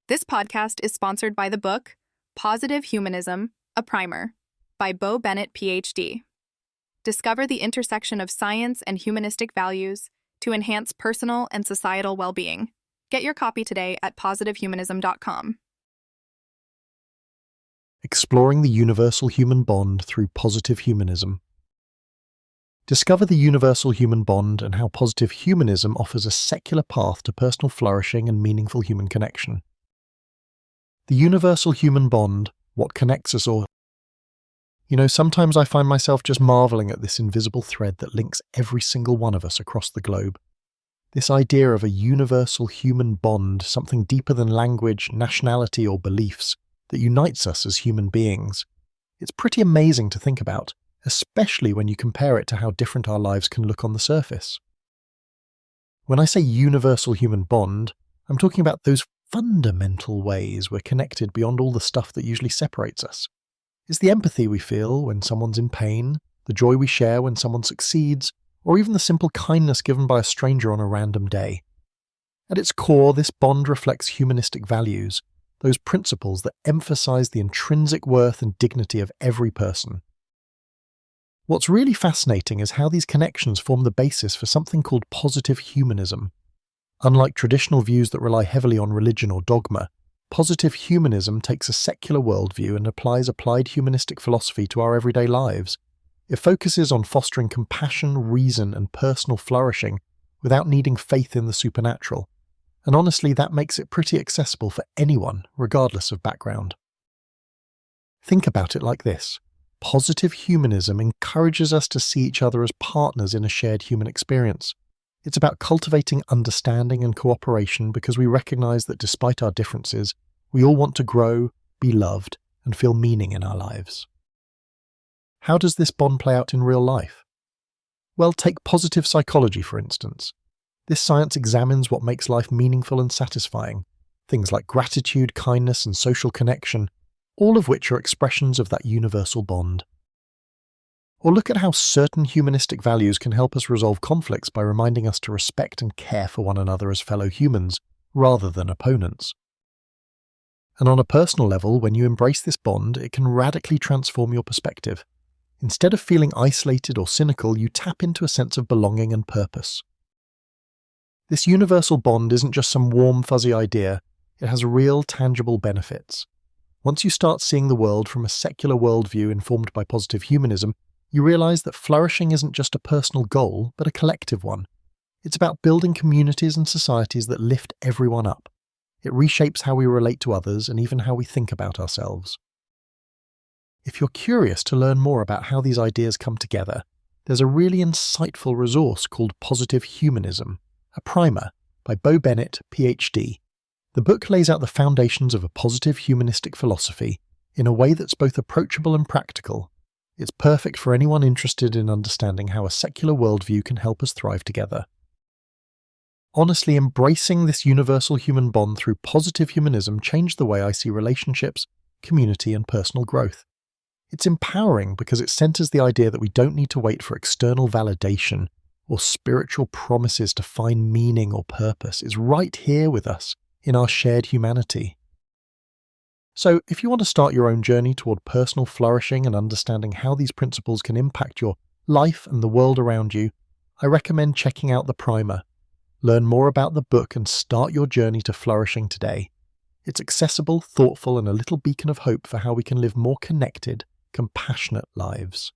This podcast is sponsored by the book Positive Humanism, a Primer by Bo Bennett, PhD. Discover the intersection of science and humanistic values to enhance personal and societal well-being. Get your copy today at positivehumanism.com. Exploring the universal human bond through positive humanism. Discover the universal human bond and how positive humanism offers a secular path to personal flourishing and meaningful human connection. The universal human bond, what connects us all. Sometimes I find myself just marveling at this invisible thread that links every single one of us across the globe. This idea of a universal human bond, something deeper than language, nationality, or beliefs, that unites us as human beings. It's pretty amazing to think about, especially when you compare it to how different our lives can look on the surface. When I say universal human bond, I'm talking about those fundamental ways we're connected beyond all the stuff that usually separates us. It's the empathy we feel when someone's in pain, the joy we share when someone succeeds, or even the simple kindness given by a stranger on a random day. At its core, this bond reflects humanistic values, those principles that emphasize the intrinsic worth and dignity of every person. What's really fascinating is how these connections form the basis for something called positive humanism. Unlike traditional views that rely heavily on religion or dogma, positive humanism takes a secular worldview and applies applied humanistic philosophy to our everyday lives. It focuses on fostering compassion, reason, and personal flourishing without needing faith in the supernatural. And honestly, that makes it pretty accessible for anyone, regardless of background. Think about it like this. Positive humanism encourages us to see each other as partners in a shared human experience. It's about cultivating understanding and cooperation because we recognize that despite our differences, we all want to grow, be loved, and feel meaning in our lives. How does this bond play out in real life? Well, take positive psychology, for instance. This science examines what makes life meaningful and satisfying, things like gratitude, kindness, and social connection, all of which are expressions of that universal bond. Or look at how certain humanistic values can help us resolve conflicts by reminding us to respect and care for one another as fellow humans, rather than opponents. And on a personal level, when you embrace this bond, it can radically transform your perspective. Instead of feeling isolated or cynical, you tap into a sense of belonging and purpose. This universal bond isn't just some warm, fuzzy idea, it has real, tangible benefits. Once you start seeing the world from a secular worldview informed by positive humanism, you realize that flourishing isn't just a personal goal, but a collective one. It's about building communities and societies that lift everyone up. It reshapes how we relate to others and even how we think about ourselves. If you're curious to learn more about how these ideas come together, there's a really insightful resource called Positive Humanism, a Primer by Bo Bennett, PhD. The book lays out the foundations of a positive humanistic philosophy in a way that's both approachable and practical. It's perfect for anyone interested in understanding how a secular worldview can help us thrive together. Honestly, embracing this universal human bond through positive humanism changed the way I see relationships, community, and personal growth. It's empowering because it centers the idea that we don't need to wait for external validation or spiritual promises to find meaning or purpose. It's right here with us in our shared humanity. So, if you want to start your own journey toward personal flourishing and understanding how these principles can impact your life and the world around you, I recommend checking out the Primer. Learn more about the book and start your journey to flourishing today. It's accessible, thoughtful, and a little beacon of hope for how we can live more connected, compassionate lives.